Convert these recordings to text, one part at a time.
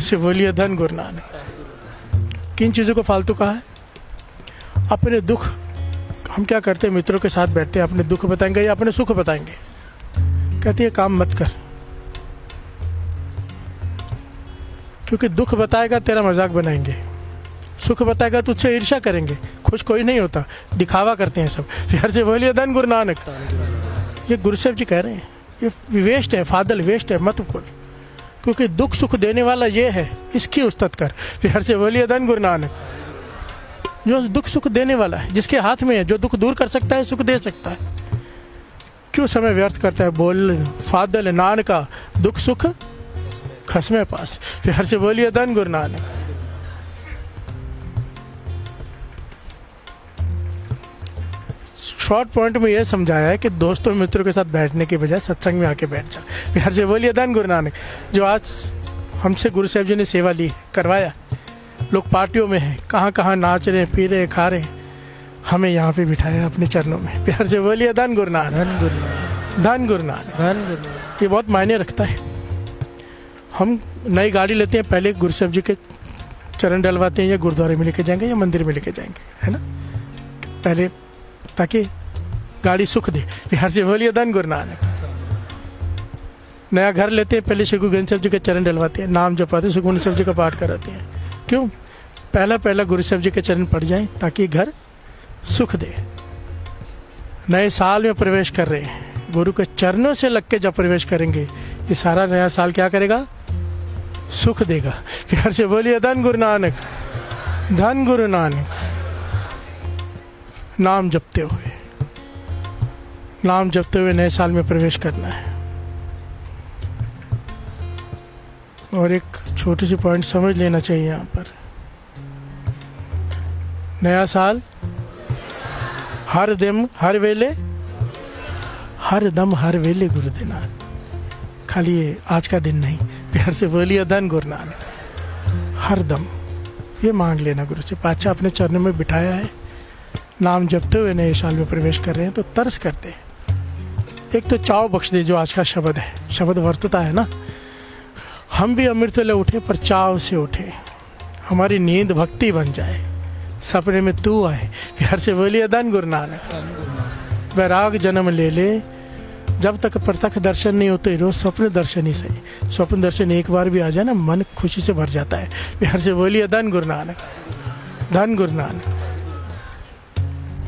से बोलिए धन गुरु नानक। किन चीज़ों को फालतू कहा है? अपने दुख, हम क्या करते हैं, मित्रों के साथ बैठते हैं, अपने दुख बताएंगे या अपने सुख बताएंगे। कहती है काम मत कर, क्योंकि दुख बताएगा तेरा मजाक बनाएंगे, सुख बताएगा तुझसे ईर्ष्या करेंगे, खुश कोई नहीं होता, दिखावा करते हैं सब। फिर से बोलिए धन गुरु नानक। ये गुरु साहब जी कह रहे हैं, ये वेस्ट है, फादल वेस्ट है, मत बोल, क्योंकि दुख सुख देने वाला ये है, इसकी उस्तत कर। फिर से बोलिए धन गुरु नानक। जो दुख सुख देने वाला है, जिसके हाथ में है, जो दुख दूर कर सकता है, सुख दे सकता है, क्यों समय व्यर्थ करता है? बोल फादल नानका दुख सुख खसमे पास। फिर से बोलिए धन गुरु नानक। शॉर्ट पॉइंट में यह समझाया है कि दोस्तों मित्रों के साथ बैठने के बजाय सत्संग में आके बैठ जाओ। फिर से बोलिए धन गुरु नानक। जो आज हमसे गुरु साहब जी ने सेवा ली, करवाया, लोग पार्टियों में हैं, कहाँ कहाँ नाच रहे हैं, पी रहे हैं, खा रहे हैं, हमें यहाँ पे बिठाया अपने चरणों में। प्यार से बोलिए धन गुरु नानक। धन गुरु नानक। धन गुरु नानक। ये बहुत मायने रखता है। हम नई गाड़ी लेते हैं, पहले गुरु साहब जी के चरण डलवाते हैं, या गुरुद्वारे में लेके जाएंगे या मंदिर में लेके जाएंगे, है ना, पहले, ताकि गाड़ी सुख दे। प्यार से बोलिए धन गुरु नानक। नया घर लेते हैं, पहले श्री गुरु ग्रंथ साहब जी के चरण डलवाते हैं, नाम जपाते, सुखमनी साहब जी का पाठ कराते हैं। क्यों? पहला गुरु साहब जी के चरण पड़ जाएं, ताकि घर सुख दे। नए साल में प्रवेश कर रहे हैं, गुरु के चरणों से लग के जब प्रवेश करेंगे, ये सारा नया साल क्या करेगा? सुख देगा। प्यार से बोलिए धन गुरु नानक। धन गुरु नानक। नाम जपते हुए नए साल में प्रवेश करना है। और एक छोटी सी पॉइंट समझ लेना चाहिए यहाँ पर, नया साल हर दम हर वेले गुरु देना, खाली ये आज का दिन नहीं। प्यार से बोलिए धन गुरु नानक। हर दम ये मांग लेना गुरु से, पाचा अपने चरणों में बिठाया है, नाम जपते हुए नए साल में प्रवेश कर रहे हैं, तो तरस करते हैं। एक तो चाव बख्श दे, जो आज का शब्द है, शब्द वर्तता है ना, हम भी अमृत ले उठे पर चाव से उठे, हमारी नींद भक्ति बन जाए, सपने में तू आए। प्यार से बोलिए धन गुरु नानक। वैराग जन्म ले ले, जब तक प्रत्यक्ष दर्शन नहीं होते, रोज स्वप्न दर्शन ही सही। स्वप्न दर्शन एक बार भी आ जाए ना, मन खुशी से भर जाता है। प्यार से बोलिए धन गुरु नानक। धन गुरु नानक।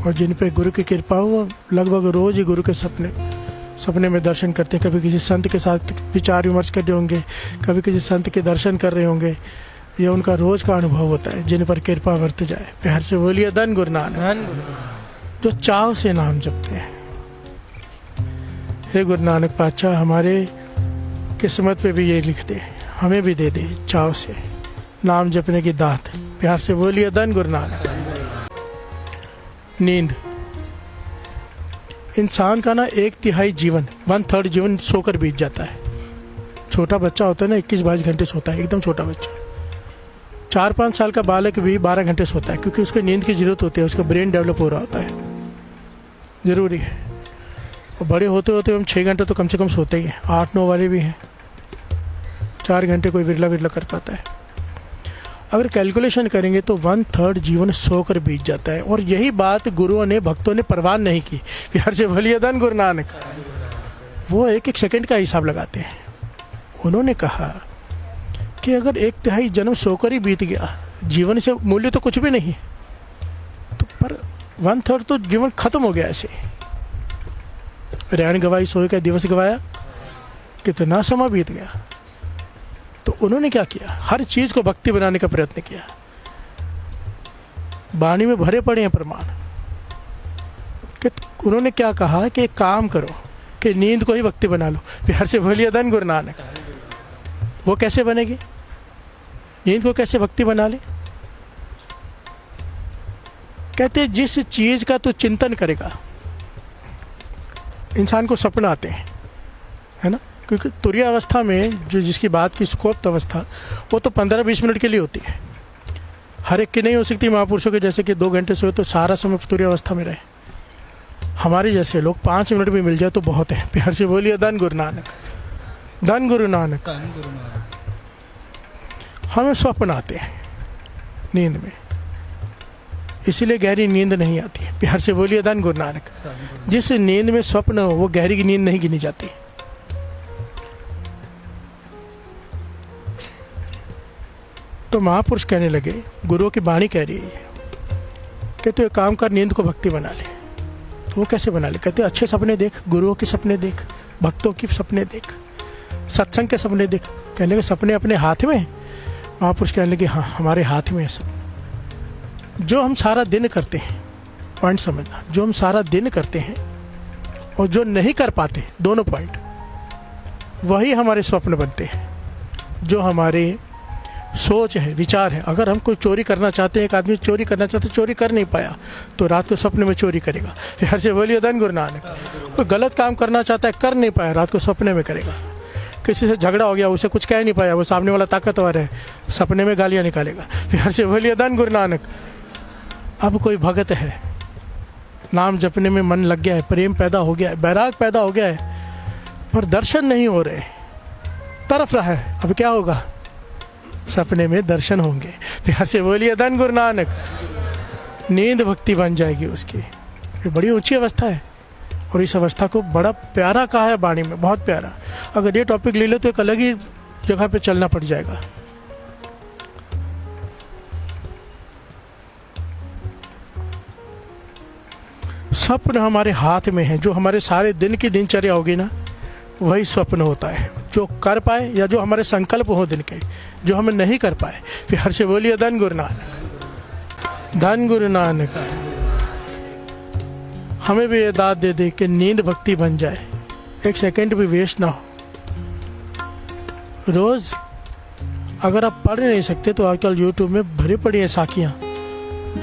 और जिन पे गुरु की कृपा हो, लगभग रोज ही गुरु के सपने में दर्शन करते हैं। कभी किसी संत के साथ विचार विमर्श कर रहे होंगे, कभी किसी संत के दर्शन कर रहे होंगे, ये उनका रोज का अनुभव होता है, जिन पर कृपा बरत जाए। प्यार से बोलिए धन गुरु नानक। जो चाव से नाम जपते हैं, हे गुरु नानक पातशाह, हमारे किस्मत पे भी ये लिख दे, हमें भी दे दे चाव से नाम जपने की दात। प्यार से बोलिए धन गुरु नानक। नींद, इंसान का ना 1/3 जीवन, 1/3 जीवन सोकर बीत जाता है। छोटा बच्चा होता है ना, 21-22 घंटे सोता है, एकदम छोटा बच्चा। 4-5 साल का बालक भी 12 घंटे सोता है, क्योंकि उसको नींद की जरूरत होती है, उसका ब्रेन डेवलप हो रहा होता है, जरूरी है। और बड़े होते होते हम 6 घंटे तो कम से कम सोते ही हैं, 8-9 वाले भी हैं, 4 घंटे कोई विरला कर पाता है। अगर कैलकुलेशन करेंगे तो 1/3 जीवन सोकर बीत जाता है। और यही बात गुरुओं ने, भक्तों ने परवान नहीं की। प्यार से बोलिए धन गुरु नानक। वो 1-1 सेकंड का हिसाब लगाते हैं। उन्होंने कहा कि अगर 1/3 जन्म सोकर ही बीत गया, जीवन से मूल्य तो कुछ भी नहीं, तो पर 1/3 तो जीवन खत्म हो गया। ऐसे रैन गवाई, सोए का दिवस गवाया, कितना समय बीत गया। तो उन्होंने क्या किया? हर चीज को भक्ति बनाने का प्रयत्न किया। वाणी में भरे पड़े हैं प्रमाण कि उन्होंने क्या कहा कि एक काम करो कि नींद को ही भक्ति बना लो। प्यार से बोलिए धन गुरु नानक। वो कैसे बनेगी? नींद को कैसे भक्ति बना ले? कहते जिस चीज का तू चिंतन करेगा, इंसान को सपना आते हैं, है ना, क्योंकि तुरीय अवस्था में जो जिसकी बात की सुकोप्त अवस्था, वो तो 15-20 मिनट के लिए होती है। हर एक की नहीं हो सकती। महापुरुषों के जैसे कि 2 घंटे सोए तो सारा समय तुरीय अवस्था में रहे। हमारे जैसे लोग 5 मिनट भी मिल जाए तो बहुत है। प्यार से बोलिए धन गुरु नानक। धन गुरु नानक। हमें स्वप्न आते हैं नींद में, इसलिए गहरी नींद नहीं आती है। प्यार से बोलिए धन गुरु नानक। जिस नींद में स्वप्न हो वो गहरी की नींद नहीं गिनी जाती। तो महापुरुष कहने लगे, गुरुओं की वाणी कह रही है कि तू एक काम कर, नींद को भक्ति बना ले। तो वो कैसे बना ले? कहते अच्छे सपने देख, गुरुओं के सपने देख, भक्तों के सपने देख, सत्संग के सपने देख। कहने के सपने अपने हाथ में? महापुरुष कहने लगे हाँ, हमारे हाथ में है सब। जो हम सारा दिन करते हैं, पॉइंट समझना, जो हम सारा दिन करते हैं और जो नहीं कर पाते, दोनों पॉइंट, वही हमारे स्वप्न बनते हैं। जो हमारे सोच है, विचार है, अगर हम कोई चोरी करना चाहते हैं, एक आदमी चोरी करना चाहते, चोरी कर नहीं पाया तो रात को सपने में चोरी करेगा। फिर से बोलिए धन गुरु नानक। कोई गलत काम करना चाहता है, कर नहीं पाया, रात को सपने में करेगा। किसी से झगड़ा हो गया, उसे कुछ कह नहीं पाया, वो सामने वाला ताकतवर है, सपने में गालियाँ निकालेगा। फिर से बोलिए धन गुरु नानक। अब कोई भगत है, नाम जपने में मन लग गया है, प्रेम पैदा हो गया है, बैराग पैदा हो गया है, पर दर्शन नहीं हो रहे, तरफ रहा है, अब क्या होगा? सपने में दर्शन होंगे। प्यार से बोलिए धन गुरु नानक। नींद भक्ति बन जाएगी उसकी। ये बड़ी ऊंची अवस्था है और इस अवस्था को बड़ा प्यारा कहा है वाणी में, बहुत प्यारा। अगर ये टॉपिक ले लो तो एक अलग ही जगह पे चलना पड़ जाएगा। स्वप्न हमारे हाथ में है। जो हमारे सारे दिन की दिनचर्या होगी ना, वही स्वप्न होता है। जो कर पाए या जो हमारे संकल्प हो दिन के, जो हमें नहीं कर पाए। प्यार से बोलिए धन गुरु नानक। धन गुरु नानक। हमें भी ये दाद दे दे कि नींद भक्ति बन जाए, एक सेकंड भी वेस्ट ना हो। रोज अगर आप पढ़ नहीं सकते तो आजकल यूट्यूब में भरी पड़ी है साखियाँ,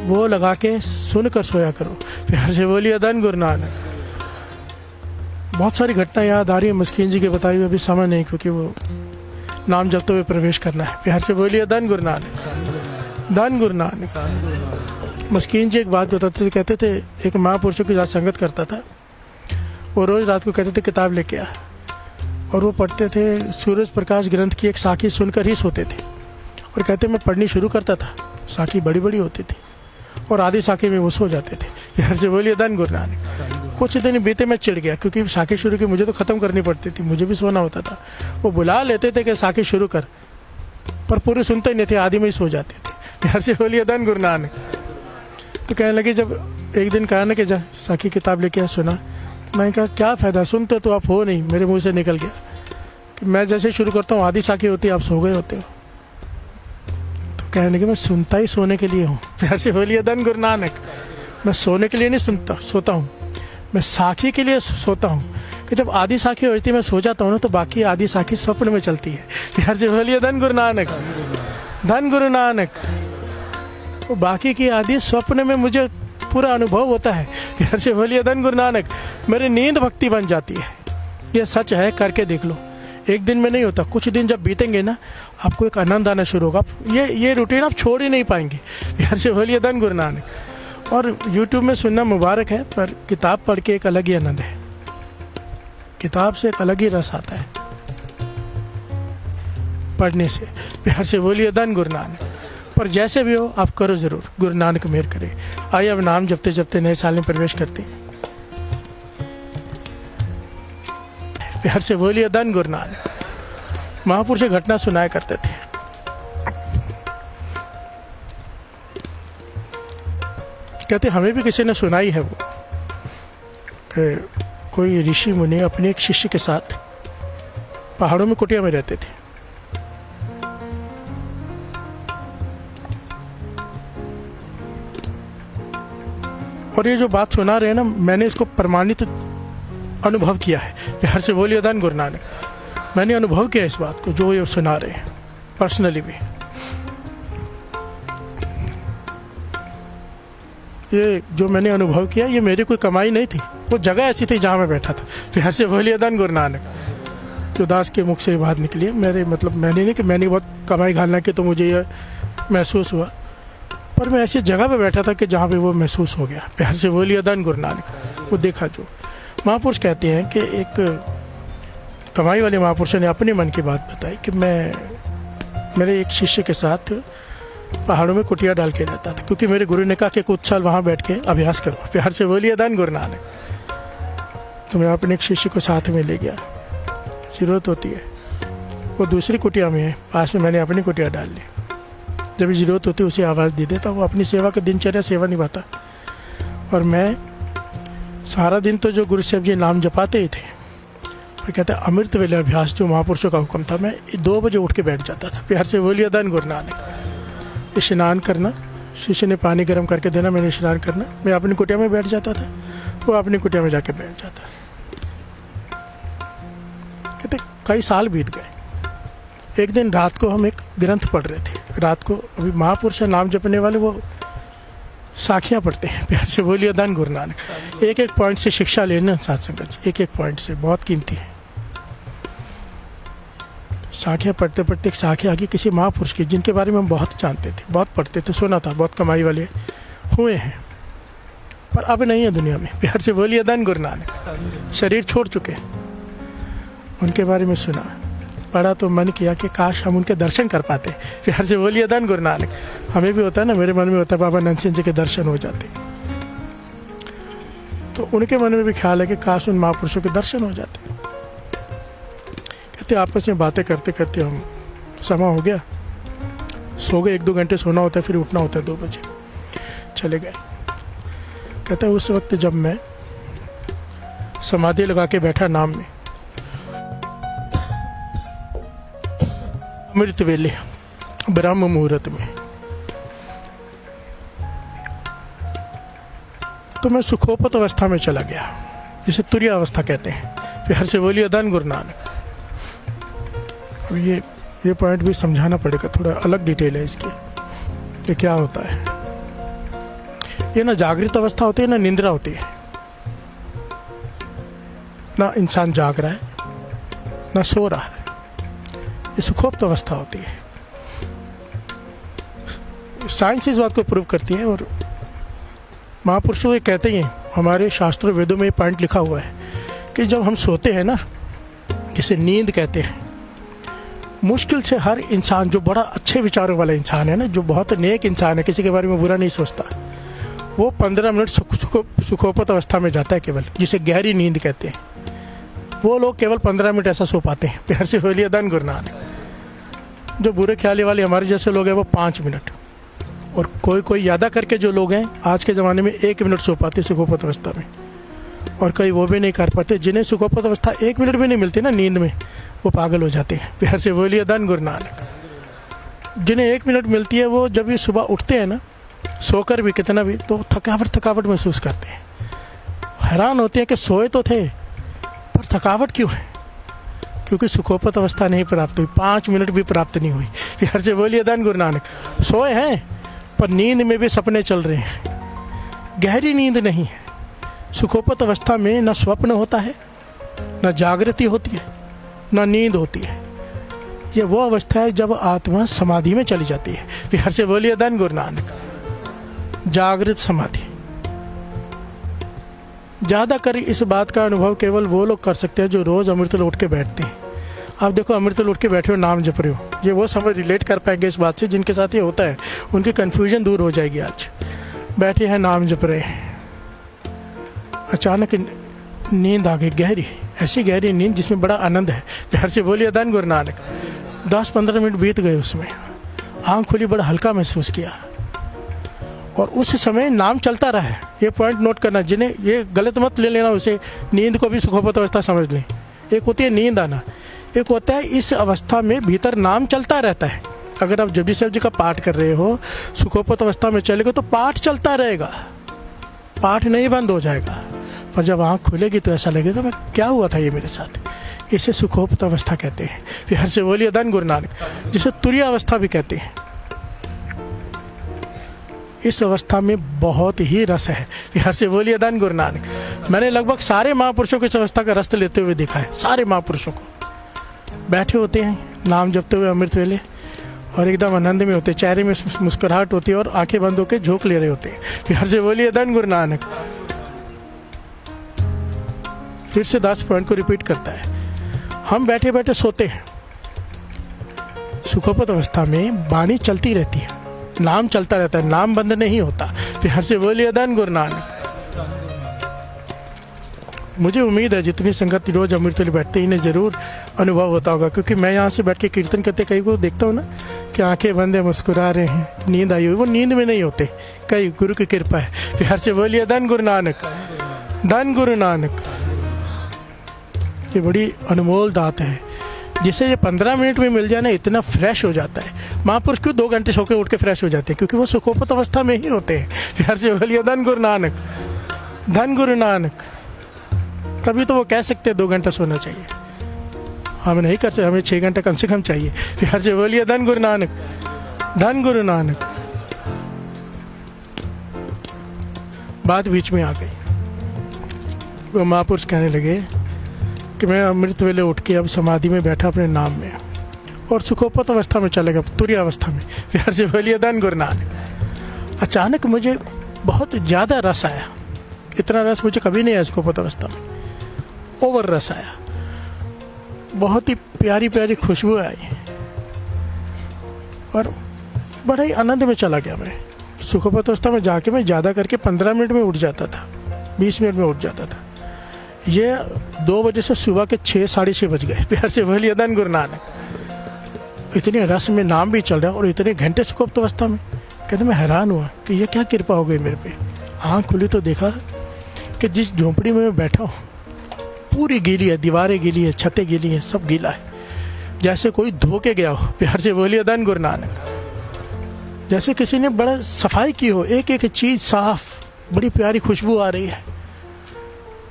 वो लगा के सुनकर सोया करो। प्यार से बोलिए धन गुरु नानक। बहुत सारी घटना याद आ रही है मस्कीन जी के बताई हुए, अभी समय नहीं क्योंकि वो नाम जपते हुए प्रवेश करना है। प्यार से बोलिए धन गुरु नानक। धन गुरु नानक। मस्कीन जी एक बात बताते थे, कहते थे एक महापुरुषों के साथ संगत करता था, वो रोज रात को कहते थे किताब लेके आ, और वो पढ़ते थे सूरज प्रकाश ग्रंथ की एक साखी सुनकर ही सोते थे। और कहते मैं पढ़नी शुरू करता था, साखी बड़ी बड़ी होती थी और आधी साखी में वो सो जाते थे। प्यार से बोलिए धन गुरु नानक। कुछ दिन बीते मैं चिढ़ गया क्योंकि साखी शुरू की मुझे तो ख़त्म करनी पड़ती थी, मुझे भी सोना होता था। वो बुला लेते थे कि साखी शुरू कर, पर पूरे सुनते ही नहीं थे, आधी में ही सो जाते थे। प्यार से बोलिए धन गुरु नानक। तो कहने लगे, जब एक दिन कहा ना कि जा साखी किताब लेके सुना, मैंने कहा क्या फ़ायदा, सुनते तो आप हो नहीं। मेरे मुँह से निकल गया कि मैं जैसे शुरू करता हूँ आधी साखी होती है, आप सो गए होते हो। तो कहने लगे मैं सुनता ही सोने के लिए हूँ। प्यार से बोलिए धन गुरु नानक। मैं सोने के लिए नहीं सोता हूँ, मैं साखी के लिए सोता हूँ कि जब आधी साखी होती है मैं सो जाता हूँ ना, तो बाकी आधी साखी स्वप्न में चलती है। प्यार से बोलिए धन गुरु नानक। धन गुरु नानक। वो बाकी की आधी स्वप्न में मुझे पूरा अनुभव होता है। प्यार से बोलिए धन गुरु नानक। मेरी नींद भक्ति बन जाती है। ये सच है, करके देख लो। एक दिन में नहीं होता, कुछ दिन जब बीतेंगे ना, आपको एक आनंद आना शुरू होगा। ये रूटीन आप छोड़ ही नहीं पाएंगे। प्यार से बोलिए धन गुरु नानक। और YouTube में सुनना मुबारक है, पर किताब पढ़ के एक अलग ही आनंद है। किताब से एक अलग ही रस आता है पढ़ने से। प्यार से बोलिए धन गुरु नानक। पर जैसे भी हो आप करो ज़रूर, गुरु नानक मेहर करे। आइए अब नाम जपते जपते नए साल में प्रवेश करते हैं। प्यार से बोलिए धन गुरु नानक। महापुरुष घटना सुनाया करते थे। कहते हमें भी किसी ने सुनाई है वो कि कोई ऋषि मुनि अपने एक शिष्य के साथ पहाड़ों में कुटिया में रहते थे। और ये जो बात सुना रहे हैं ना, मैंने इसको प्रमाणित अनुभव किया है। प्यार से बोलिए धन गुरु नानक। मैंने अनुभव किया इस बात को, जो ये सुना रहे हैं, पर्सनली भी। ये जो मैंने अनुभव किया, ये मेरी कोई कमाई नहीं थी, वो जगह ऐसी थी जहाँ मैं बैठा था। प्यार से बोलिए धन गुरु नानक। जो दास के मुख से ये बात निकली है, मेरे मतलब मैंने नहीं कि मैंने बहुत कमाई घालना की तो मुझे ये महसूस हुआ, पर मैं ऐसी जगह पे बैठा था कि जहाँ पे वो महसूस हो गया। प्यार से बोलिए धन गुरु नानक। वो देखा जो महापुरुष कहते हैं कि एक कमाई वाले महापुरुष ने अपने मन की बात बताई कि मैं मेरे एक शिष्य के साथ पहाड़ों में कुटिया डाल के रहता था, क्योंकि मेरे गुरु ने कहा कि कुछ साल वहाँ बैठ के अभ्यास करो। प्यार से बोलिए धन गुरु नानक। तो मैं अपने एक शिष्य को साथ में ले गया। ज़रूरत होती है, वो दूसरी कुटिया में है, पास में मैंने अपनी कुटिया डाल ली। जब ज़रूरत होती है उसे आवाज़ दे देता, वो अपनी सेवा का दिनचर्या सेवा निभाता। और मैं सारा दिन तो जो गुरु साहब जी नाम जपाते ही थे, और कहते हैं अमृत वेले अभ्यास जो महापुरुषों का हुक्म था, मैं 2 बजे उठ के बैठ जाता था। प्यार से बोलिए धन गुरु नानक। स्नान करना, शिष्य ने पानी गर्म करके देना, मैंने स्नान करना, मैं अपनी कुटिया में बैठ जाता था, वो अपनी कुटिया में जाके बैठ जाता। कहते कई साल बीत गए। एक दिन रात को हम एक ग्रंथ पढ़ रहे थे। रात को अभी महापुरुष नाम जपने वाले वो साखियाँ पढ़ते हैं। प्यार से बोलिए धन गुरु नानक। एक एक पॉइंट से शिक्षा लेना साथ संगत, एक एक पॉइंट से बहुत कीमती है। साखियाँ पढ़ते पढ़ते एक साखिया आगे किसी महापुरुष की, जिनके बारे में हम बहुत जानते थे, बहुत पढ़ते थे, सुना था, बहुत कमाई वाले हुए हैं, पर अब नहीं है दुनिया में। प्यार से बोलिए धन गुरु नानक। शरीर छोड़ चुके, उनके बारे में सुना, पढ़ा तो मन किया कि काश हम उनके दर्शन कर पाते। प्यार से बोलिए धन गुरु नानक। हमें भी होता है ना, मेरे मन में होता है बाबा नंद सिंह जी के दर्शन हो जाते, तो उनके मन में भी ख्याल है कि काश उन महापुरुषों के दर्शन हो जाते। कहते आपस में बातें करते करते हम समय हो गया, सो गए। 1-2 घंटे सोना होता है, फिर उठना होता है 2 बजे, चले गए। कहते उस वक्त जब मैं समाधि लगा के बैठा नाम में, अमृत वेले ब्रह्म मुहूर्त में, तो मैं सुखोपत अवस्था में चला गया, जिसे तुरीय अवस्था कहते हैं। प्यार से बोलिए धन गुरु नानक। अब ये पॉइंट भी समझाना पड़ेगा, थोड़ा अलग डिटेल है इसकी कि क्या होता है। ये ना जागृत अवस्था होती है, ना निंद्रा होती है, ना इंसान जाग रहा है ना सो रहा है, ये सुखोप्त अवस्था होती है। साइंस इस बात को प्रूव करती है, और महापुरुषों ये कहते ही हैं, हमारे शास्त्रों वेदों में ये पॉइंट लिखा हुआ है कि जब हम सोते हैं ना, जिसे नींद कहते हैं, मुश्किल से हर इंसान जो बड़ा अच्छे विचारों वाला इंसान है ना, जो बहुत नेक इंसान है, किसी के बारे में बुरा नहीं सोचता, वो 15 मिनट सुखोपत अवस्था में जाता है केवल, जिसे गहरी नींद कहते हैं। वो लोग केवल 15 मिनट ऐसा सो पाते हैं। प्यार से बोलिए धन गुरु नानक। जो बुरे ख्याली वाले हमारे जैसे लोग हैं वो 5 मिनट, और कोई ज़्यादा करके जो लोग हैं आज के ज़माने में 1 मिनट सो पाते सुखोपत अवस्था में, और कई वो भी नहीं कर पाते। जिन्हें सुखोपत अवस्था 1 मिनट भी नहीं मिलती ना नींद में, वो पागल हो जाते हैं। प्यार से बोलिए धन गुरु नानक। जिन्हें 1 मिनट मिलती है, वो जब भी सुबह उठते हैं ना, सोकर भी कितना भी, तो थकावट महसूस करते हैं। हैरान होते हैं कि सोए तो थे, पर थकावट क्यों है? क्योंकि सुखोपत अवस्था नहीं प्राप्त हुई, 5 मिनट भी प्राप्त नहीं हुई। प्यार से बोलिए धन गुरु नानक। सोए हैं, पर नींद में भी सपने चल रहे हैं, गहरी नींद नहीं है। सुखोपत अवस्था में न स्वप्न होता है, न जागृति होती है, न नींद होती है। ये वो अवस्था है जब आत्मा समाधि में चली जाती है। प्यार से बोलिए धन गुरु नानक। जागृत समाधि। ज़्यादा कर इस बात का अनुभव केवल वो लोग कर सकते हैं जो रोज़ अमृत लौट के बैठते हैं। आप देखो, अमृत लौट के बैठे हो, नाम जप रहे हो, ये वो समझ रिलेट कर पाएंगे इस बात से जिनके साथ ये होता है, उनकी कन्फ्यूजन दूर हो जाएगी। आज बैठे हैं, नाम जप रहे हैं, अचानक नींद आ गई, गहरी, ऐसी गहरी नींद जिसमें बड़ा आनंद है। प्यार से बोलिए धन गुरु नानक। 10-15 मिनट बीत गए, उसमें आँख खुली, बड़ा हल्का महसूस किया, और उस समय नाम चलता रहा है। ये पॉइंट नोट करना, जिन्हें ये गलत मत ले लेना, उसे नींद को भी सुखोपत अवस्था समझ लें। एक होती है नींद आना, एक होता है इस अवस्था में भीतर नाम चलता रहता है। अगर आप जपजी साहब जी का पाठ कर रहे हो, सुखोपत अवस्था में चलेगा तो पाठ चलता रहेगा, पाठ नहीं बंद हो जाएगा। पर जब आँख खुलेगी तो ऐसा लगेगा मैं क्या हुआ था ये मेरे साथ। इसे सुखोपत अवस्था कहते हैं। प्यार से बोलिए धन गुरु नानक। जिसे तुरीय अवस्था भी कहते हैं। इस अवस्था में बहुत ही रस है। प्यार से बोलिए धन गुरु नानक। मैंने लगभग सारे महापुरुषों को इस अवस्था का रस लेते हुए देखा है। सारे महापुरुषों को बैठे होते हैं नाम जपते हुए अमृत वेले, और एकदम आनंद में होते हैं, चेहरे में मुस्कुराहट होती है, और आंखें बंद होकर झोंक ले रहे होते हैं। प्यार से बोलिए धन गुरु नानक। फिर से 10 पॉइंट को रिपीट करता है। हम बैठे बैठे सोते हैं, सुखोपत अवस्था में वाणी चलती रहती है, नाम चलता रहता है, नाम बंद नहीं होता। प्यार से बोलिए धन गुरु नानक। मुझे उम्मीद है जितनी संगत रोज अमृतवेले बैठते इन्हें ज़रूर अनुभव होता होगा, क्योंकि मैं यहाँ से बैठ के कीर्तन करते कई को देखता हूँ ना कि आंखें बंद है, मुस्कुरा रहे हैं, नींद आई हुई, वो नींद में नहीं होते, कई गुरु की कृपा है। प्यार से बोलिए धन गुरु नानक, धन गुरु नानक। ये बड़ी अनमोल दात है जिसे ये 15 मिनट में मिल जाए ना, इतना फ्रेश हो जाता है। महापुरुष क्यों 2 घंटे सो के उठ के फ्रेश हो जाते हैं? क्योंकि वो सुखोपत अवस्था में ही होते हैं। प्यार से बोलिए धन गुरु नानक, धन गुरु नानक। तभी तो वो कह सकते हैं 2 घंटा सोना चाहिए, हम नहीं कर सकते, हमें 6 घंटा कम से कम चाहिए। प्यार से बोलिए धन गुरु नानक, धन गुरु नानक। बात बीच में आ गई, वो महापुरुष कहने लगे कि मैं अमृत वेले उठ के अब समाधि में बैठा अपने नाम में, और सुखोपत अवस्था में चलेगा, तुरीय अवस्था में। प्यार से बोलिए धन गुरु नानक। अचानक मुझे बहुत ज़्यादा रस आया, इतना रस मुझे कभी नहीं आया सुखोपत अवस्था में, ओवर रस आया, बहुत ही प्यारी प्यारी खुशबू आई और बड़ा ही आनंद में चला गया। मैं सुखोपत अवस्था में जाके मैं ज़्यादा करके 15 मिनट में उठ जाता था, 20 मिनट में उठ जाता था। ये 2 बजे से सुबह के 6 साढ़े 6 बज गए। प्यार से बोलिए धन गुरु नानक। इतने रस में नाम भी चल रहा और इतने घंटे सुखोपत अवस्था में। कहते मैं हैरान हुआ कि ये क्या कृपा हो गई मेरे पे। आँख खुली तो देखा कि जिस झोंपड़ी में मैं बैठा हूँ पूरी गीली है, दीवारें गीली है, छतें गीली है, सब गीला है, जैसे कोई धो के गया हो। प्यार से बोलिए धन गुरु नानक। जैसे किसी ने बड़ा सफाई की हो, एक एक चीज़ साफ, बड़ी प्यारी खुशबू आ रही है,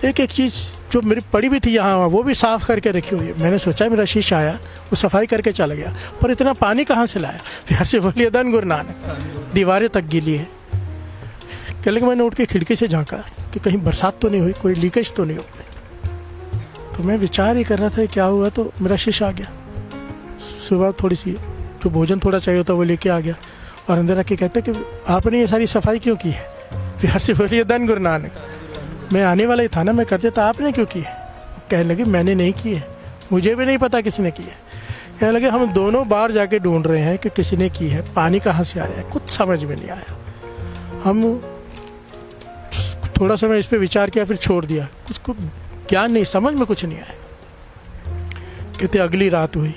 एक एक चीज़ जो मेरी पड़ी भी थी यहाँ वो भी साफ करके रखी हुई है। मैंने सोचा मेरा शीशा आया, वो सफाई करके चला गया, पर इतना पानी कहाँ से लाया? प्यार से बोलिए धन गुरु नानक। दीवारें तक गीली है। कह लगे मैंने उठ के खिड़की से झांका कि कहीं बरसात तो नहीं हुई, कोई लीकेज तो नहीं हो गई। तो मैं विचार ही कर रहा था क्या हुआ, तो मेरा शीशा आ गया। सुबह थोड़ी सी जो भोजन थोड़ा चाहिए होता वो लेके आ गया और अंदर आके कहते कि आपने ये सारी सफाई क्यों की है? प्यार से बोलिए धन गुरु नानक। मैं आने वाला ही था ना, मैं कर देता, आपने क्यों की है? कहने लगे मैंने नहीं की है, मुझे भी नहीं पता किसने की है। कहने लगे हम दोनों बार जाके ढूंढ रहे हैं कि किसी ने की है, पानी कहाँ से आया है, कुछ समझ में नहीं आया। हम थोड़ा समय इस पर विचार किया, फिर छोड़ दिया, कुछ ज्ञान नहीं, समझ में कुछ नहीं आया। कहते अगली रात हुई,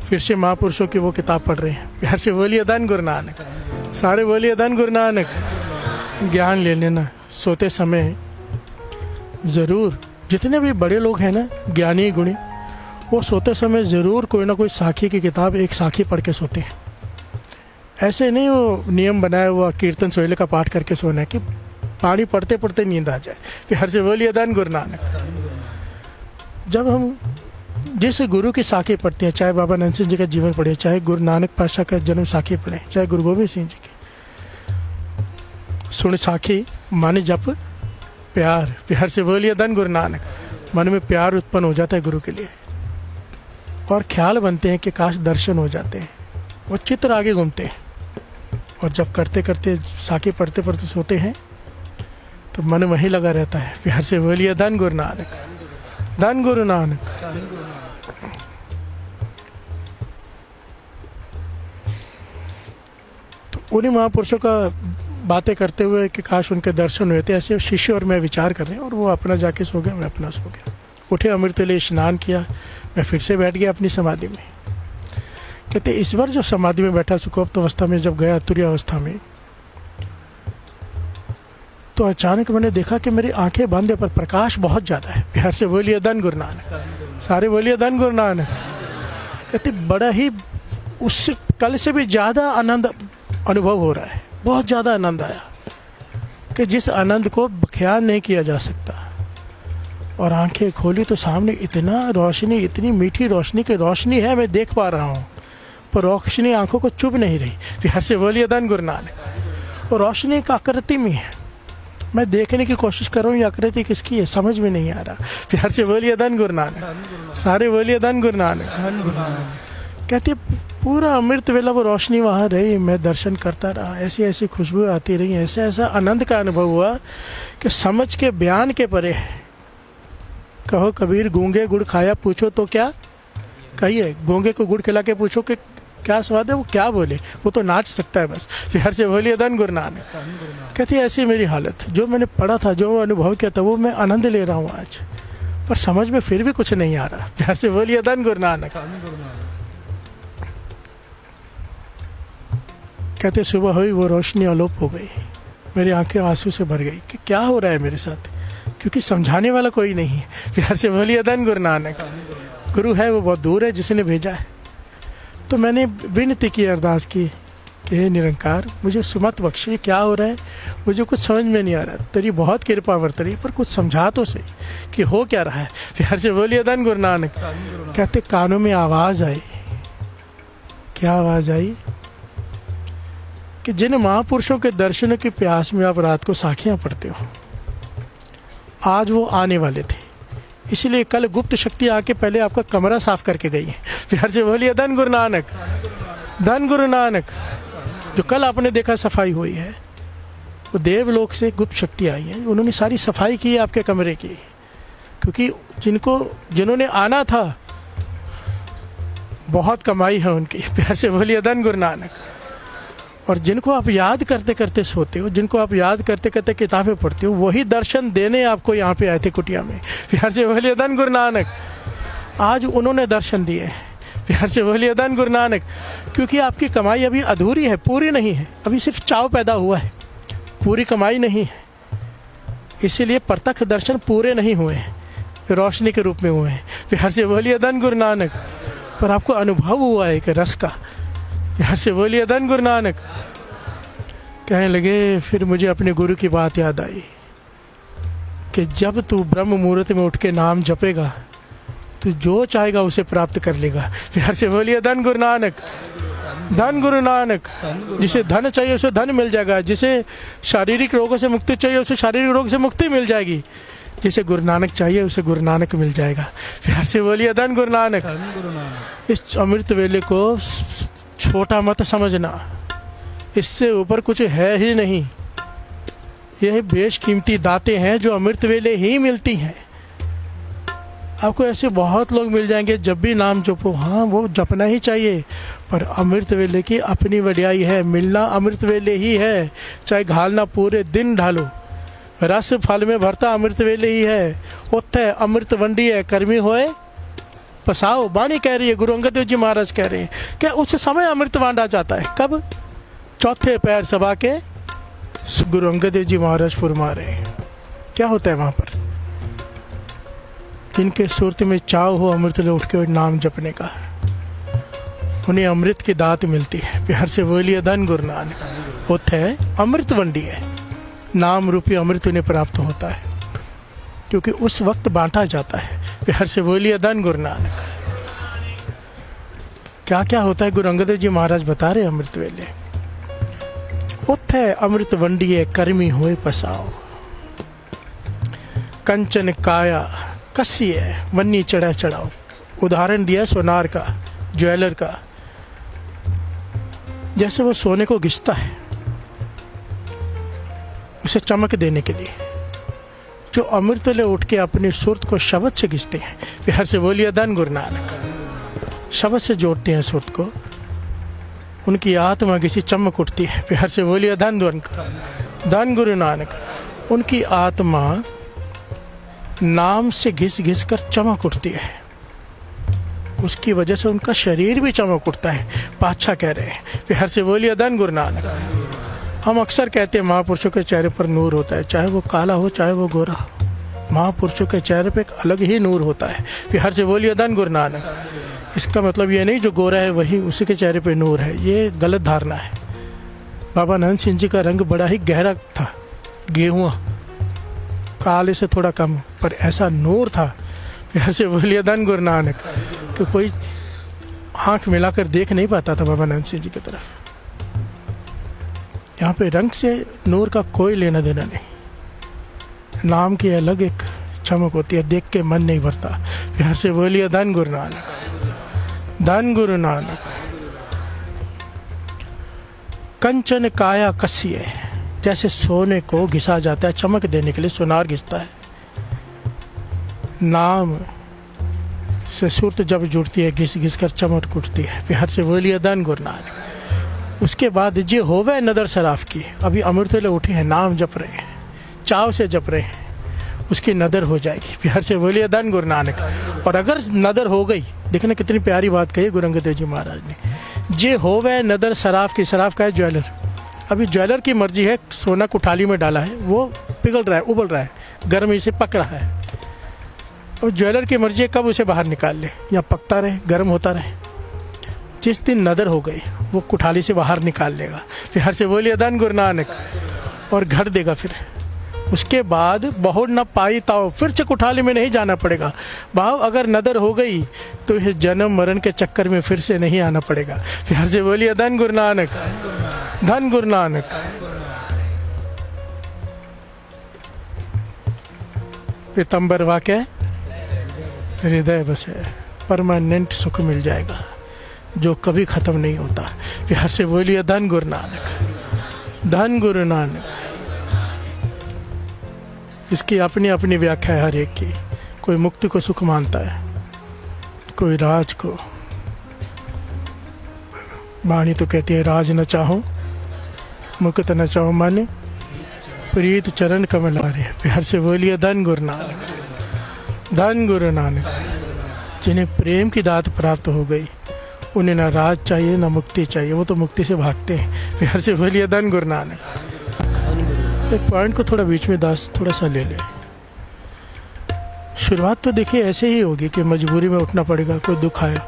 फिर से महापुरुषों की वो किताब पढ़ रहे हैं। प्यार से बोलिए धन गुरु नानक। सारे बोलिए धन गुरु नानक। ज्ञान ले लेना सोते समय ज़रूर। जितने भी बड़े लोग हैं ना, ज्ञानी गुणी, वो सोते समय ज़रूर कोई ना कोई साखी की किताब, एक साखी पढ़ के सोते हैं। ऐसे नहीं वो नियम बनाया हुआ कीर्तन सोहेले का पाठ करके सोना है कि पानी पढ़ते पढ़ते नींद आ जाए। प्यार से बोलिए धन गुरु नानक। जब हम जिस गुरु की साखी पढ़ते हैं, चाहे बाबा नंद सिंह जी का जीवन पढ़े, चाहे गुरु नानक पातशाह का जन्म साखी पढ़े, चाहे गुरु गोविंद सिंह जी की, सुन साखी माने जप प्यार। प्यार से बोलिए धन गुरु नानक। मन में प्यार उत्पन्न हो जाता है गुरु के लिए और ख्याल बनते हैं कि काश दर्शन हो जाते हैं। वो चित्र आगे घूमते हैं और जब करते करते साखी पढ़ते पढ़ते सोते हैं तो मन वहीं लगा रहता है। प्यार से बोलिए धन गुरु नानक, धन गुरु नानक। तो उन्हीं महापुरुषों का बातें करते हुए कि काश उनके दर्शन हुए थे, ऐसे शिष्य और मैं विचार कर रहे हैं। और वो अपना जाके सो गया, मैं अपना सो गया। उठे, अमृत वेले स्नान किया, मैं फिर से बैठ गया अपनी समाधि में। कहते इस बार जब समाधि में बैठा सुखोपत अवस्था में जब गया तुरीय अवस्था में, तो अचानक मैंने देखा कि मेरी आंखें बंद है पर प्रकाश बहुत ज़्यादा है। प्यार से बोलिए धन गुरु नानक। सारे बोलिए धन गुरु नानक। कहते बड़ा ही उससे कल से भी ज़्यादा आनंद अनुभव हो रहा है, बहुत ज़्यादा आनंद आया कि जिस आनंद को बयान नहीं किया जा सकता। और आंखें खोली तो सामने इतना रोशनी, इतनी मीठी रोशनी की रोशनी है, मैं देख पा रहा हूँ, पर रोशनी आंखों को चुभ नहीं रही। प्यार से बोलिए धन गुरु नानक। और रोशनी का आकृति में है, मैं देखने की कोशिश कर रहा हूँ ये आकृति किसकी है, समझ में नहीं आ रहा। प्यार से बोलिए धन गुरु नानक। सारे बोलिए धन गुरु नानक। कहते पूरा अमृत वेला वो रोशनी वहाँ रही, मैं दर्शन करता रहा, ऐसी ऐसी खुशबू आती रही, ऐसा ऐसा आनंद का अनुभव हुआ कि समझ के बयान के परे है। कहो कबीर गूंगे गुड़ खाया, पूछो तो क्या कहिए। गूंगे को गुड़ खिला के पूछो कि क्या स्वाद है, वो क्या बोले, वो तो नाच सकता है बस। प्यार से बोलिए धन गुरु नानक। कहती है ऐसी मेरी हालत, जो मैंने पढ़ा था, जो अनुभव किया था, वो मैं आनंद ले रहा हूँ आज, पर समझ में फिर भी कुछ नहीं आ रहा। प्यार से बोलिए धन गुरु नानक। कहते सुबह हुई वो रोशनी अलोप हो गई, मेरी आंखें आंसू से भर गई कि क्या हो रहा है मेरे साथ, क्योंकि समझाने वाला कोई नहीं है। प्यार से बोलिए धन गुरु नानक। गुरु है वो बहुत दूर है जिसने भेजा है। तो मैंने विनती की, अरदास की कि हे निरंकार मुझे सुमत बख्शे, क्या हो रहा है, मुझे कुछ समझ में नहीं आ रहा, तेरी बहुत कृपा वर्त रही, पर कुछ समझा तो सही कि हो क्या रहा है। प्यार से बोलिए धन गुरु नानक। कहते कानों में आवाज़ आई। क्या आवाज़ आई? कि जिन महापुरुषों के दर्शन की प्यास में आप रात को साखियाँ पढ़ते हो, आज वो आने वाले थे, इसलिए कल गुप्त शक्ति आके पहले आपका कमरा साफ करके गई है। प्यार से बोलिए धन गुरु नानक। धन गुरु नानक। जो कल आपने देखा सफाई हुई है, वो देवलोक से गुप्त शक्ति आई है, उन्होंने सारी सफाई की है आपके कमरे की, क्योंकि जिन्होंने आना था बहुत कमाई है उनकी। प्यार से बोलिए धन गुरु नानक। और जिनको आप याद करते करते सोते हो, जिनको आप याद करते करते किताबें पढ़ते हो, वही दर्शन देने आपको यहाँ पे आए थे कुटिया में। प्यार से बोलिए धन गुरु नानक। आज उन्होंने दर्शन दिए। प्यार से बोलिए धन गुरु नानक। क्योंकि आपकी कमाई अभी अधूरी है, पूरी नहीं है, अभी सिर्फ चाव पैदा हुआ है, पूरी कमाई नहीं है। इसीलिए प्रत्यक्ष दर्शन पूरे नहीं हुए हैं, रोशनी के रूप में हुए हैं। प्यार से बोलिए धन गुरु नानक। पर आपको अनुभव हुआ है कि रस का। प्यार से बोलिए धन गुरु नानक। कहने लगे फिर मुझे अपने गुरु की बात याद आई कि जब तू ब्रह्म मुहूर्त में उठ के नाम जपेगा, तू जो चाहेगा उसे प्राप्त कर लेगा। प्यार से बोलिए धन गुरु नानक। धन गुरु नानक। जिसे धन चाहिए उसे धन मिल जाएगा, जिसे शारीरिक रोगों से मुक्ति चाहिए उसे शारीरिक रोग से मुक्ति मिल जाएगी, जिसे गुरु नानक चाहिए उसे गुरु नानक मिल जाएगा। प्यार से बोलिए धन गुरु नानक। इस अमृत वेले को छोटा मत समझना, इससे ऊपर कुछ है ही नहीं। यह बेशकीमती दातें हैं जो अमृत वेले ही मिलती हैं। आपको ऐसे बहुत लोग मिल जाएंगे, जब भी नाम जपो, हाँ वो जपना ही चाहिए, पर अमृत वेले की अपनी वड्याई है। मिलना अमृत वेले ही है, चाहे घालना पूरे दिन ढालो, रस फल में भरता अमृत वेले ही है। उत्थे अमृत वंडी है, कर्मी होए पसाओ। बानी कह रही है, गुरु अंगद देव जी महाराज कह रहे हैं कि उस समय अमृत बांटा जाता है। कब? चौथे पैर सभा के गुरु अंगद देव जी महाराज फरमा रहे हैं। क्या होता है वहाँ पर? जिनके सूरत में चाव हो अमृत ले उठ के नाम जपने का, उन्हें अमृत की दात मिलती है। प्यार से बोलिए धन गुरु नानक। होता है अमृत वंडी है, नाम रूपी अमृत उन्हें प्राप्त होता है, क्योंकि उस वक्त बांटा जाता है। प्यार से बोलिए धन गुरु नानक। क्या क्या होता है गुरु अंगद देव जी महाराज बता रहे अमृत वेले। उत्थे अमृत वंडिये कर्मी होए पसाओ, कंचन काया कसिए वन्नी चढ़ा चढ़ाओ। उदाहरण दिया सोनार का, ज्वेलर का। जैसे वो सोने को घिसता है उसे चमक देने के लिए, जो अमृत ले उठ के अपनी सुरत को शब्द से घिसते हैं। प्यार से बोलिए धन गुरु नानक। शब्द से जोड़ते हैं सुरत को, उनकी आत्मा किसी चमक उठती है। प्यार से बोलिए धन गुरु नानक। उनकी आत्मा नाम से घिस घिस कर चमक उठती है, उसकी वजह से उनका शरीर भी चमक उठता है। पातशाह कह रहे हैं। प्यार से बोलिए धन गुरु नानक। हम अक्सर कहते हैं महापुरुषों के चेहरे पर नूर होता है, चाहे वो काला हो चाहे वो गोरा हो, महापुरुषों के चेहरे पे एक अलग ही नूर होता है। प्यार से बोलिए धन गुरु नानक। इसका मतलब ये नहीं जो गोरा है वही उसी के चेहरे पे नूर है, ये गलत धारणा है। बाबा नंद सिंह जी का रंग बड़ा ही गहरा था, गेहुआ, काले से थोड़ा कम, पर ऐसा नूर था। प्यार से बोलिए धन गुरु नानक कि कोई आँख मिलाकर देख नहीं पाता था बाबा नंद सिंह जी की तरफ। यहाँ पे रंग से नूर का कोई लेना देना नहीं, नाम की अलग एक चमक होती है, देख के मन नहीं भरता। प्यार से बोलिए धन गुरु नानक। धन गुरु नानक। कंचन काया कसिए, जैसे सोने को घिसा जाता है, चमक देने के लिए सोनार घिसता है। नाम से सूरत जब जुड़ती है घिस घिस कर चमक उठती है, प्यार से बोलिए धन गुरु नानक। उसके बाद जे होवे नदर शराफ की, अभी अमृत ले उठे हैं, नाम जप रहे हैं, चाव से जप रहे हैं, उसकी नदर हो जाएगी, प्यार से बोलिए धन गुरु नानक। और अगर नदर हो गई, देखना कितनी प्यारी बात कही गुरु अंगद देव जी महाराज ने, जे होवे नदर शराफ की, शराफ का है ज्वेलर। अभी ज्वेलर की मर्जी है, सोना कुठाली में डाला है, वो पिघल रहा है, उबल रहा है, गर्मी से पक रहा है, और ज्वेलर की मर्जी है कब उसे बाहर निकाल ले, या पकता रहे, गर्म होता रहे। जिस दिन नदर हो गई वो कुठाली से बाहर निकाल लेगा, प्यार से बोलिए धन गुरु नानक, और घर देगा। फिर उसके बाद बहु न पाई ताओ, फिर से कुठाली में नहीं जाना पड़ेगा। भाव अगर नदर हो गई तो इस जन्म मरण के चक्कर में फिर से नहीं आना पड़ेगा, प्यार से बोलिए धन गुरु नानक, धन गुरु नानक। पीतंबर वाक्य हृदय बसे, परमानेंट सुख मिल जाएगा जो कभी खत्म नहीं होता, प्यार से बोलिए धन गुरु नानक, धन गुरु नानक। इसकी अपनी अपनी व्याख्या है हर एक की। कोई मुक्ति को सुख मानता है, कोई राज को। वाणी तो कहती है राज न चाहो मुक्त न चाहो मन, प्रीत चरण कमल आ रहे, प्यार से बोलिए धन गुरु नानक, धन गुरु नानक। जिन्हें प्रेम की दात प्राप्त हो गई उन्हें ना राज चाहिए ना मुक्ति चाहिए, वो तो मुक्ति से भागते हैं, प्यार से बोलिए धन गुरु नानक। एक पॉइंट को थोड़ा बीच में दास थोड़ा सा ले ले। शुरुआत तो देखिए ऐसे ही होगी कि मजबूरी में उठना पड़ेगा, कोई दुख आया,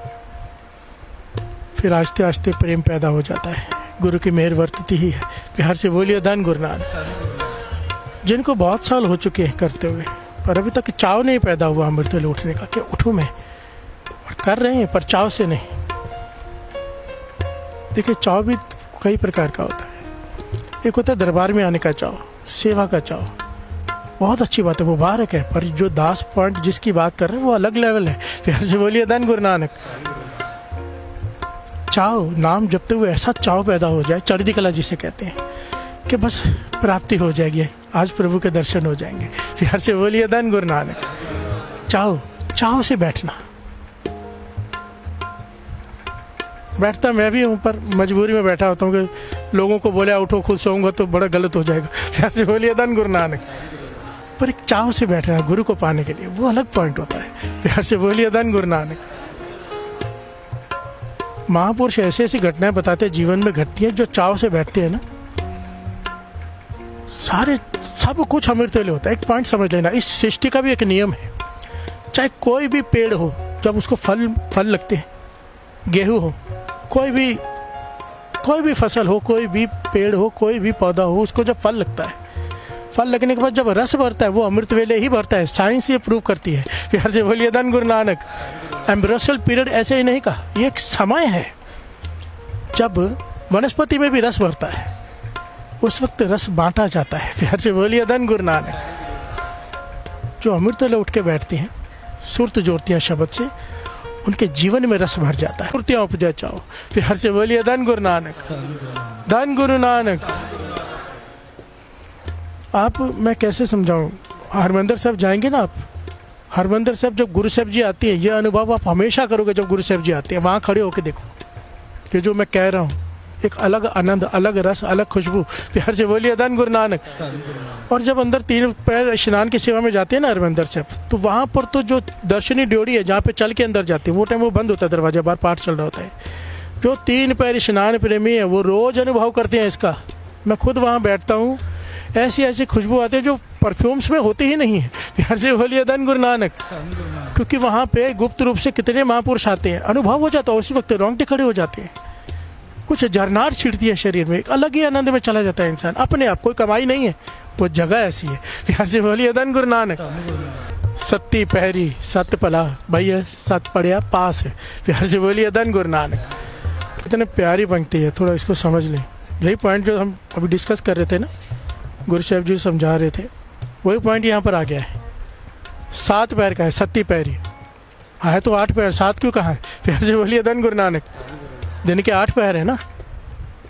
फिर आस्ते आस्ते प्रेम पैदा हो जाता है, गुरु की मेहर वर्तती ही है, प्यार से बोलिए धन गुरु नानक। जिनको बहुत साल हो चुके हैं करते हुए, पर अभी तक चाव नहीं पैदा हुआ अमृत वेले उठने का कि उठूं मैं, और कर रहे हैं पर चाव से नहीं। देखिए चाव भी कई प्रकार का होता है। एक होता है दरबार में आने का चाव, सेवा का चाव, बहुत अच्छी बात है, मुबारक है, पर जो दास पॉइंट जिसकी बात कर रहे हैं वो अलग लेवल है, प्यार से बोलिए धन गुरु नानक। चाव, नाम जपते हुए ऐसा चाव पैदा हो जाए, चढ़ती कला जिसे कहते हैं, कि बस प्राप्ति हो जाएगी, आज प्रभु के दर्शन हो जाएंगे, प्यार से बोलिए धन गुरु नानक। चाव, चाव से बैठना, बैठता मैं भी हूँ पर मजबूरी में बैठा होता हूँ कि लोगों को बोले उठो खुद सोऊंगा तो बड़ा गलत हो जाएगा, प्यार से बोलिए धन गुरु नानक। पर एक चाव से बैठना गुरु को पाने के लिए, वो अलग पॉइंट होता है, प्यार से बोलिए धन गुरु नानक। महापुरुष ऐसी ऐसी घटनाएं बताते हैं जीवन में घटती हैं, जो चाव से बैठते हैं ना, सारे सब कुछ अमृत वेले होता है। एक पॉइंट समझ लेना, इस सृष्टि का भी एक नियम है, चाहे कोई भी पेड़ हो, जब उसको फल लगते हैं, गेहूं हो, कोई भी फसल हो, कोई भी पेड़ हो, कोई भी पौधा हो, उसको जब फल लगता है, फल लगने के बाद जब रस भरता है वो अमृत वेले ही भरता है, साइंस ये प्रूव करती है, प्यार से बोलिए धन गुरु नानक। एम्ब्रोसियल पीरियड ऐसे ही नहीं कहा, ये एक समय है जब वनस्पति में भी रस भरता है, उस वक्त रस बांटा जाता है, प्यार से बोलिए धन गुरु नानक। जो अमृत वेले उठ के बैठते हैं, सुरत जोड़ती हैं शब्द से, उनके जीवन में रस भर जाता है, मूर्तियाँ उपजा चाहो, प्यार से बोलिए धन गुरु नानक, धन गुरु नानक। आप, मैं कैसे समझाऊं, हरमंदिर साहब जाएंगे ना आप, हरमंदिर साहब जब गुरु साहब जी आती है, ये अनुभव आप हमेशा करोगे जब गुरु साहब जी आते हैं, वहाँ खड़े होकर देखो कि जो मैं कह रहा हूँ, एक अलग आनंद, अलग रस, अलग खुशबू, प्यार से बोलिए धन गुरु नानक। और जब अंदर 3 पैर स्नान की सेवा में जाते हैं ना हरमंदिर साहब, तो वहाँ पर तो जो दर्शनी ड्योढ़ी है जहाँ पे चल के अंदर जाते हैं, वो टाइम वो बंद होता है, दरवाजा बाहर पाठ चल रहा होता है। जो 3 पैर स्नान प्रेमी है वो रोज अनुभव करते हैं इसका। मैं खुद वहाँ बैठता हूँ, ऐसी ऐसी खुशबू आती है जो परफ्यूम्स में होती ही नहीं है, प्यार से बोलिए धन गुरु नानक। क्योंकि वहाँ पे गुप्त रूप से कितने महापुरुष आते हैं, अनुभव हो जाता है, उसी वक्त रोंगटे खड़े हो जाते हैं, कुछ झरनार छिड़ती है शरीर में, एक अलग ही आनंद में चला जाता है इंसान अपने आप। कोई कमाई नहीं है, वो जगह ऐसी है, प्यार से बोलिए धन गुरु नानक। सत्ती पहरी सत पला भैया सत पढ़िया पास है, प्यार से बोलिए धन गुरु नानक। कितने प्यारी पंक्ति है, थोड़ा इसको समझ लें। यही पॉइंट जो हम अभी डिस्कस कर रहे थे ना, गुरु साहब जी समझा रहे थे, वही पॉइंट यहाँ पर आ गया है। 7 पैर का है, सत्ती पैरी है तो 8 पैर, 7 क्यों कहा है, प्यार से बोलिए धन गुरु नानक। दिन के 8 पैर है ना,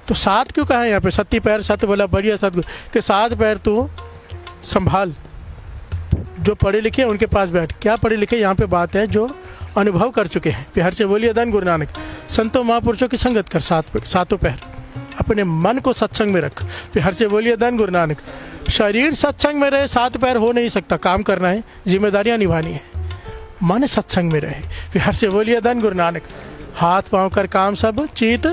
तो 7 क्यों कहा है यहाँ पे, सत्ती पैर सत बोला बढ़िया सतगुरु के 7 पैर तू संभाल। जो पढ़े लिखे उनके पास बैठ, क्या पढ़े लिखे यहाँ पे बात है, जो अनुभव कर चुके हैं। प्यार से बोलिए धन गुरु नानक। संतों महापुरुषों की संगत कर सातों पहर अपने मन को सत्संग में रख। प्यार से बोलिए धन गुरु नानक। शरीर सत्संग में रहे, सात पैर हो नहीं सकता, काम करना है, जिम्मेदारियां निभानी है। मन सत्संग में रहे। प्यार से बोलिए धन गुरु नानक। हाथ पांव कर काम सब चीत,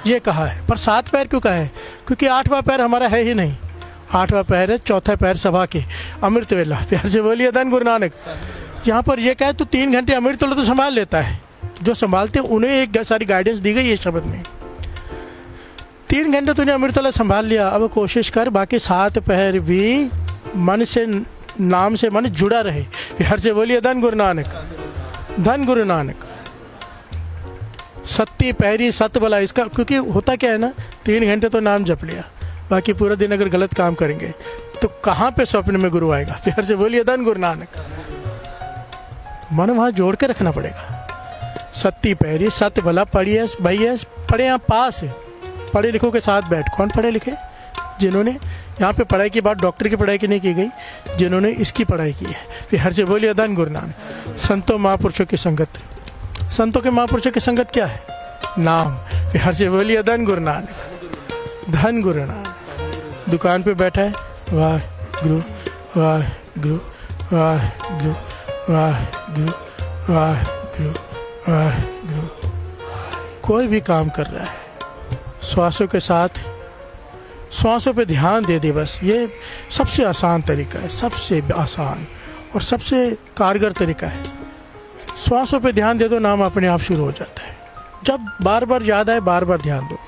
ये कहा है, पर सात पैर क्यों कहा है? क्योंकि आठवां पैर हमारा है ही नहीं। आठवां पैर है चौथा पैर सभा के, अमृत वेला। प्यार से बोलिए धन गुरु नानक। यहाँ पर यह कहे तो 3 घंटे अमृत वेला तो संभाल लेता है, जो संभालते हैं उन्हें एक सारी गाइडेंस दी गई है शब्द में। 3 घंटे तूने अमृत वेला संभाल लिया, अब कोशिश कर बाकी 7 पहर भी मन से, नाम से मन जुड़ा रहे। प्यार से बोलिए धन गुरु नानक। धन गुरु नानक। सत्ती पहरी सत भला, इसका क्योंकि होता क्या है ना, 3 घंटे तो नाम जप लिया, बाकी पूरा दिन अगर गलत काम करेंगे तो कहाँ पे स्वप्न में गुरु आएगा? प्यार से बोलिए धन गुरु नानक। मन वहाँ जोड़ के रखना पड़ेगा। सत्ती पहरी सत भला, पढ़िए भैया, पढ़े यहाँ पास, पढ़े लिखों के साथ बैठ। कौन पढ़े लिखे? जिन्होंने यहाँ पे पढ़ाई की बात डॉक्टर की पढ़ाई की नहीं की गई, जिन्होंने इसकी पढ़ाई की है। प्यार से बोलिए धन गुरु नानक। संतों महापुरुषों की संगत। संतों के महापुरुषों की संगत क्या है? नाम। प्यार से बोलिए धन गुरु नानक। धन गुरु नानक। दुकान पे बैठा है, वाह गुरु वाह गुरु वाह गुरु वाह गुरु वाह गुरु वाह गुरु। कोई भी काम कर रहा है, श्वासों के साथ श्वासों पे ध्यान दे दे बस। ये सबसे आसान तरीका है, सबसे आसान और सबसे कारगर तरीका है। श्वासों पे ध्यान दे दो, नाम अपने आप शुरू हो जाता है। जब बार बार याद आए, बार बार ध्यान दो।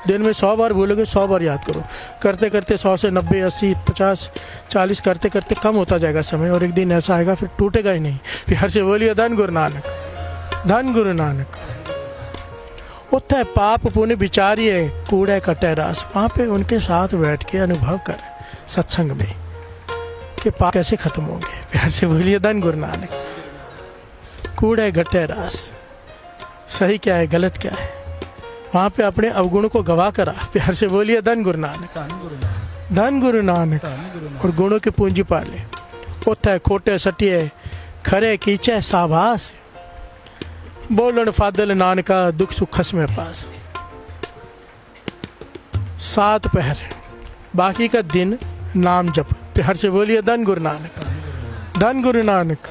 दिन में 100 बार बोलोगे, 100 बार याद करो। करते करते 100 से 90, 80, 50, 40 करते करते कम होता जाएगा समय, और एक दिन ऐसा आएगा फिर टूटेगा ही नहीं। प्यार से बोलिए धन गुरु नानक। धन गुरु नानक। उत्थे पाप पुण्य विचारिए, कूड़े कटे रास। वहाँ पे उनके साथ बैठ के अनुभव कर सत्संग में कि पाप कैसे खत्म होंगे। प्यार से बोलिए धन गुरु नानक। कूड़े घटे रास, सही क्या है गलत क्या है, वहाँ पे अपने अवगुण को गवा करा। प्यार से बोलिए धन गुरु नानक। धन गुरु नानक। और गुणों की पूंजी पाले। उत्थे खोटे सटिए, खरे कीचे साभास। बोलन फादल नानका, दुख सुख खसमे पास। 7 पहर, बाकी का दिन नाम जप। प्यार से बोलिए धन गुरु नानक। धन गुरु नानक।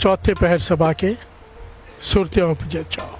चौथे पहर सभा के सुरतियों पर जाओ।